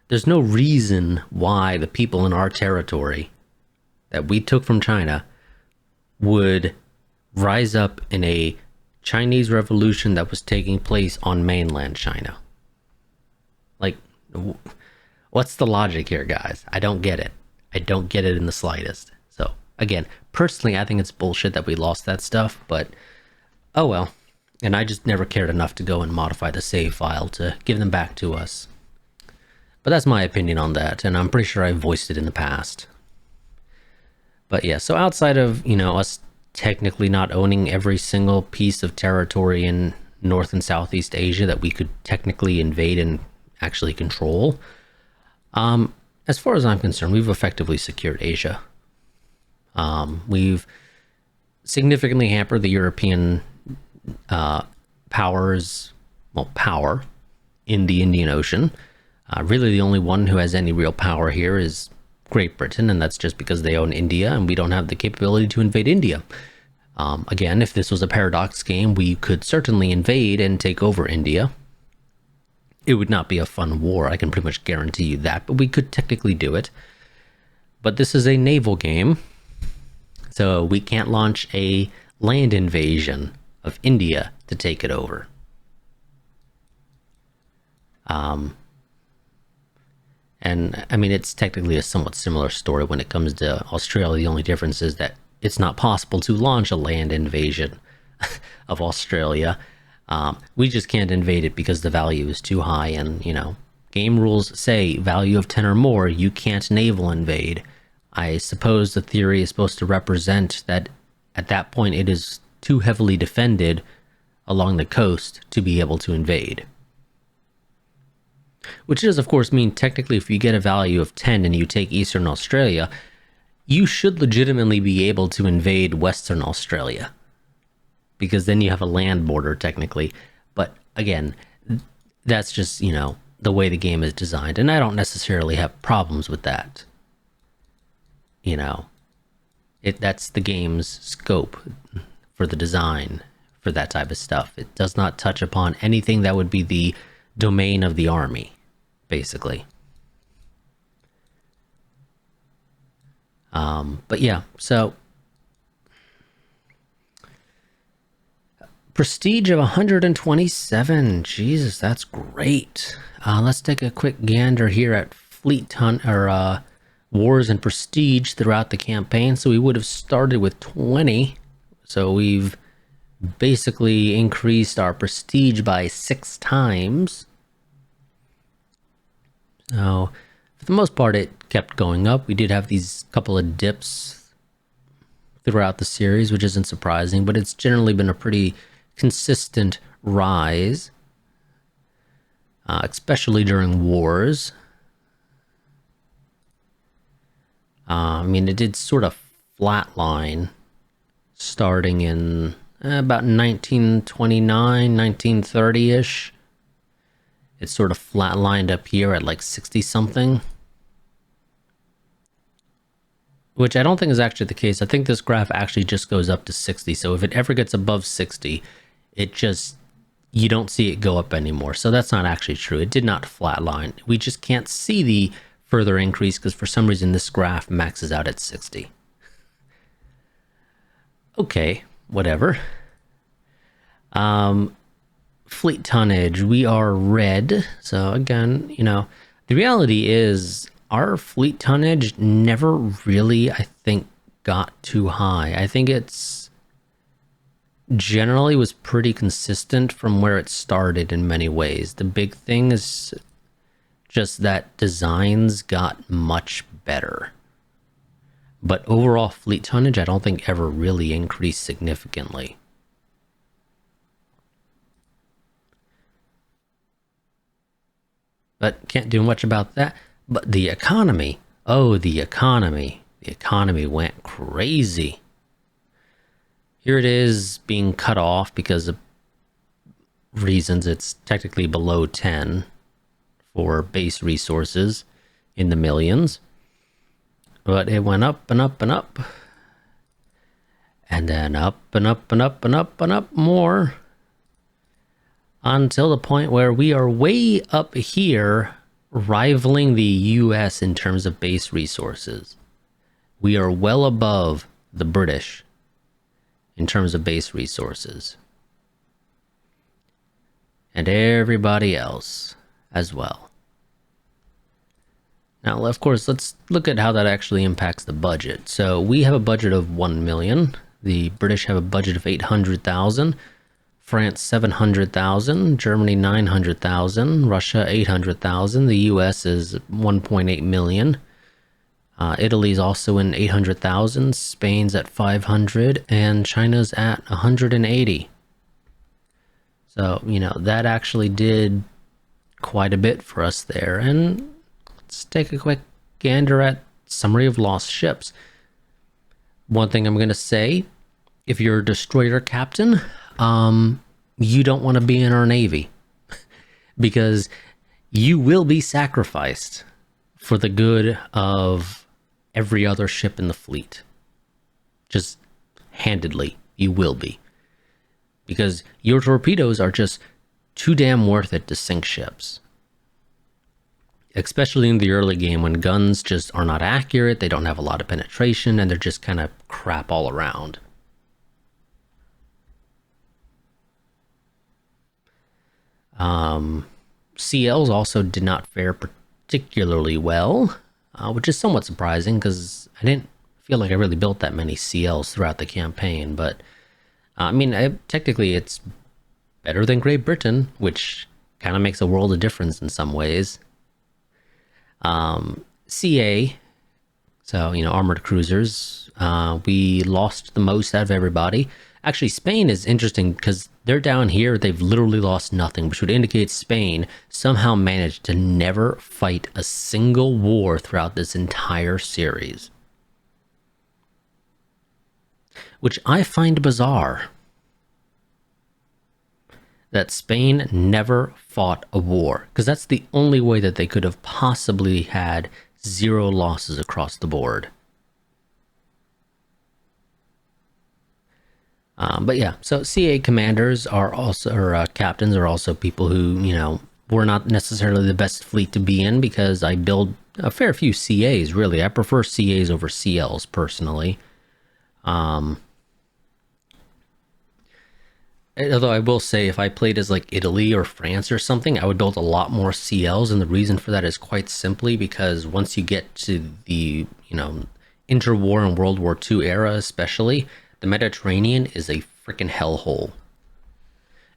There's no reason why the people in our territory that we took from China would rise up in a Chinese revolution that was taking place on mainland China. Like, what's the logic here, guys? I don't get it. I don't get it in the slightest. So, again, personally, I think it's bullshit that we lost that stuff, but oh well. And I just never cared enough to go and modify the save file to give them back to us. But that's my opinion on that, and I'm pretty sure I voiced it in the past. But yeah, so outside of, you know, us technically not owning every single piece of territory in North and Southeast Asia that we could technically invade and actually control, as far as I'm concerned, we've effectively secured Asia. We've significantly hampered the European powers, well, power in the Indian Ocean. Really the only one who has any real power here is Great Britain, and that's just because they own India and we don't have the capability to invade India. Again, if this was a paradox game, we could certainly invade and take over India. It would not be a fun war, I can pretty much guarantee you that, but we could technically do it. But this is a naval game, so we can't launch a land invasion of India to take it over. And I mean, it's technically a somewhat similar story when it comes to Australia. The only difference is that it's not possible to launch a land invasion of Australia. We just can't invade it because the value is too high. And, game rules say value of 10 or more, you can't naval invade. I suppose the theory is supposed to represent that at that point it is too heavily defended along the coast to be able to invade. Which does, of course, mean technically if you get a value of 10 and you take Eastern Australia, you should legitimately be able to invade Western Australia. Because then you have a land border, technically. But again, that's just, the way the game is designed. And I don't necessarily have problems with that. That's the game's scope for the design for that type of stuff. It does not touch upon anything that would be the domain of the army, basically. But yeah, so prestige of 127. Jesus, that's great. Let's take a quick gander here at fleet wars and prestige throughout the campaign. So we would have started with 20. So we've basically increased our prestige by 6 times. So for the most part, it kept going up. We did have these couple of dips throughout the series, which isn't surprising, but it's generally been a pretty consistent rise, especially during wars. I mean, it did sort of flatline starting in about 1929, 1930-ish. It's sort of flatlined up here at like 60 something, which I don't think is actually the case. I think this graph actually just goes up to 60. So if it ever gets above 60, you don't see it go up anymore. So that's not actually true. It did not flatline. We just can't see the further increase because for some reason this graph maxes out at 60. Okay, whatever. Fleet tonnage, we are red. So again, the reality is our fleet tonnage never really, I think, got too high. I think it's generally was pretty consistent from where it started in many ways. The big thing is just that designs got much better. But overall fleet tonnage, I don't think ever really increased significantly. But can't do much about that. But the economy, the economy went crazy. Here it is being cut off because of reasons. It's technically below 10 for base resources in the millions. But it went up and up and up. And then up and up and up and up and up more. Until the point where we are way up here, rivaling the US in terms of base resources. We are well above the British in terms of base resources. And everybody else as well. Now, of course, let's look at how that actually impacts the budget. So we have a budget of 1 million. The British have a budget of 800,000. France 700,000, Germany 900,000, Russia 800,000, the US is 1.8 million. Italy's also in 800,000, Spain's at 500, and China's at 180. So, that actually did quite a bit for us there. And let's take a quick gander at summary of lost ships. One thing I'm going to say, if you're a destroyer captain, you don't want to be in our Navy because you will be sacrificed for the good of every other ship in the fleet. Just handedly, you will be. Because your torpedoes are just too damn worth it to sink ships. Especially in the early game when guns just are not accurate, they don't have a lot of penetration, and they're just kind of crap all around. CLs also did not fare particularly well, which is somewhat surprising because I didn't feel like I really built that many CLs throughout the campaign. But I mean, technically it's better than Great Britain, which kind of makes a world of difference in some ways. CA, so, armored cruisers, we lost the most out of everybody. Actually, Spain is interesting because they're down here. They've literally lost nothing, which would indicate Spain somehow managed to never fight a single war throughout this entire series, which I find bizarre. That Spain never fought a war, because that's the only way that they could have possibly had 0 losses across the board. But yeah, so CA commanders are also, or captains are also people who, were not necessarily the best fleet to be in, because I build a fair few CAs, really. I prefer CAs over CLs, personally. Although I will say, if I played as like Italy or France or something, I would build a lot more CLs, and the reason for that is quite simply because once you get to the, interwar and World War II era especially, the Mediterranean is a freaking hellhole.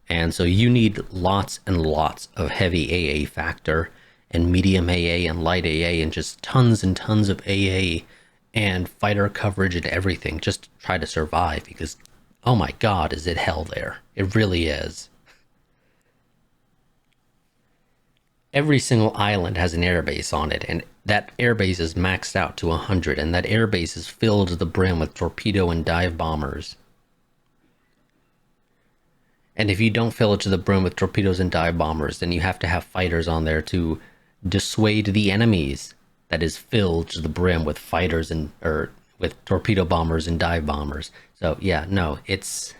And so you need lots and lots of heavy AA factor and medium AA and light AA and just tons and tons of AA and fighter coverage and everything just to try to survive, because oh my god, is it hell there. It really is. Every single island has an airbase on it, and that airbase is maxed out to 100, and that airbase is filled to the brim with torpedo and dive bombers. And if you don't fill it to the brim with torpedoes and dive bombers, then you have to have fighters on there to dissuade the enemies. That is filled to the brim with fighters or with torpedo bombers and dive bombers. So yeah, no, it's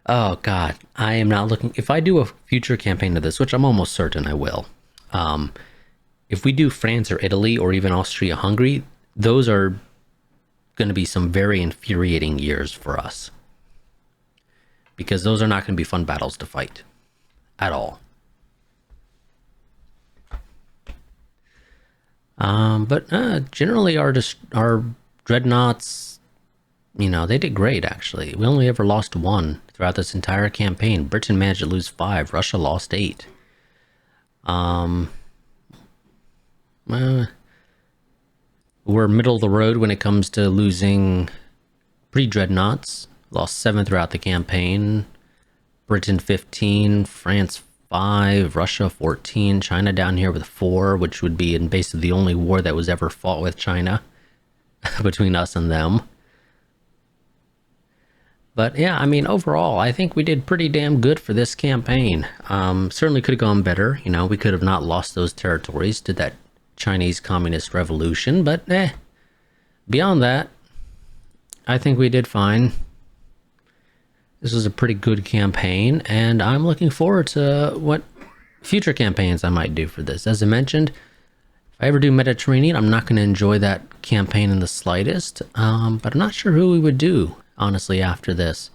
oh god, I am not looking. If I do a future campaign of this, which I'm almost certain I will, if we do France or Italy or even Austria-Hungary, those are going to be some very infuriating years for us, because those are not going to be fun battles to fight at all. But generally our dreadnoughts, they did great, actually. We only ever lost 1 throughout this entire campaign. Britain managed to lose 5. Russia lost 8. We're middle of the road when it comes to losing pre-dreadnoughts. Lost 7 throughout the campaign. Britain 15, France 5, Russia 14, China down here with 4, which would be in basically the only war that was ever fought with China between us and them. But yeah, I mean, overall, I think we did pretty damn good for this campaign. Certainly could have gone better. We could have not lost those territories to that Chinese Communist Revolution, but beyond that, I think we did fine. This was a pretty good campaign, and I'm looking forward to what future campaigns I might do for this. As I mentioned, if I ever do Mediterranean, I'm not going to enjoy that campaign in the slightest, but I'm not sure who we would do, honestly, after this.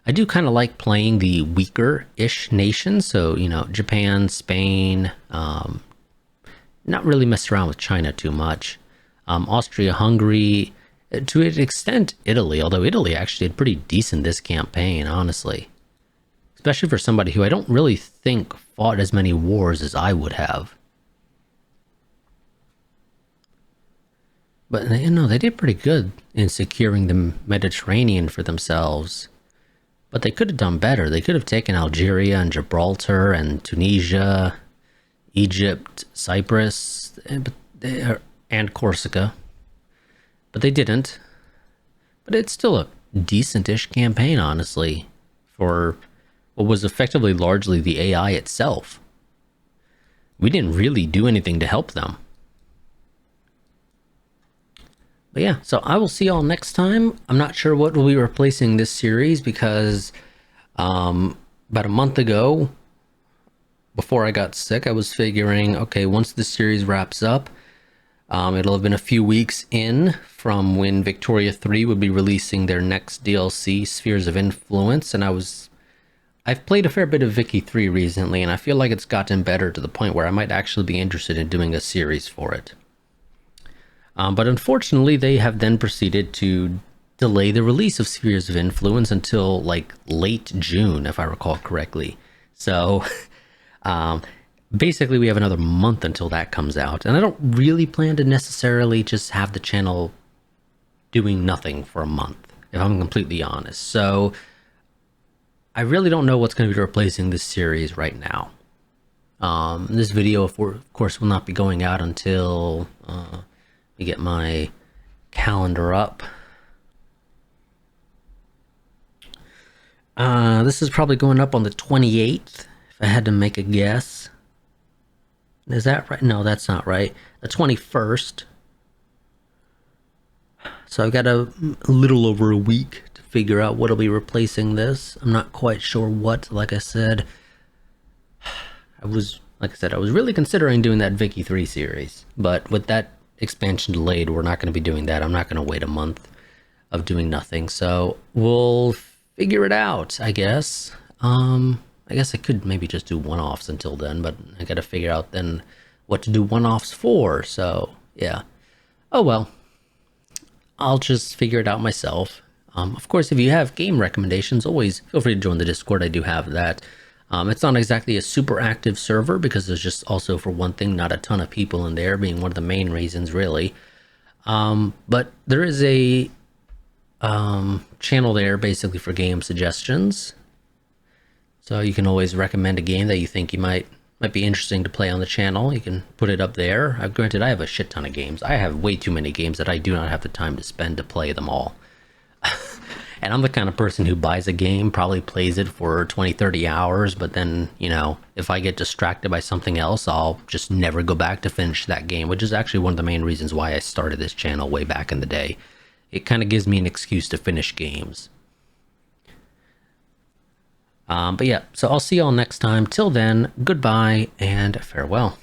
I do kind of like playing the weaker-ish nations, so, Japan, Spain, not really mess around with China too much. Austria-Hungary, to an extent, Italy, although Italy actually did pretty decent this campaign, honestly. Especially for somebody who I don't really think fought as many wars as I would have. But, they did pretty good in securing the Mediterranean for themselves. But they could have done better. They could have taken Algeria and Gibraltar and Tunisia, Egypt, Cyprus, and Corsica. But they didn't. But it's still a decent-ish campaign, honestly, for what was effectively largely the AI itself. We didn't really do anything to help them. But yeah, so I will see y'all next time. I'm not sure what will be replacing this series, because about a month ago, before I got sick, I was figuring, okay, once this series wraps up, it'll have been a few weeks in from when Victoria 3 would be releasing their next DLC, Spheres of Influence, and I I've played a fair bit of Vicky 3 recently, and I feel like it's gotten better to the point where I might actually be interested in doing a series for it. But unfortunately, they have then proceeded to delay the release of Spheres of Influence until like late June, if I recall correctly. So um, basically, we have another month until that comes out. And I don't really plan to necessarily just have the channel doing nothing for a month, if I'm completely honest. So I really don't know what's going to be replacing this series right now. This video, of course, will not be going out until me get my calendar up. This is probably going up on the 28th, if I had to make a guess. Is that right? No, that's not right. The 21st. So I've got a little over a week to figure out what'll be replacing this. I'm not quite sure what. Like I said, I was really considering doing that Vicky 3 series, but with that expansion delayed, we're not going to be doing that. I'm not going to wait a month of doing nothing, so we'll figure it out, I guess. I guess I could maybe just do one-offs until then, but I got to figure out then what to do one-offs for, so yeah. Oh well. I'll just figure it out myself. Of course, if you have game recommendations, always feel free to join the Discord. I do have that. It's not exactly a super active server because there's just also, for one thing, not a ton of people in there, being one of the main reasons, really. But there is a channel there basically for game suggestions. So you can always recommend a game that you think you might be interesting to play on the channel. You can put it up there. Granted, I have a shit ton of games. I have way too many games that I do not have the time to spend to play them all. And I'm the kind of person who buys a game, probably plays it for 20, 30 hours, but then, you know, if I get distracted by something else, I'll just never go back to finish that game, which is actually one of the main reasons why I started this channel way back in the day. It kind of gives me an excuse to finish games. But yeah, so I'll see y'all next time. Till then, goodbye and farewell.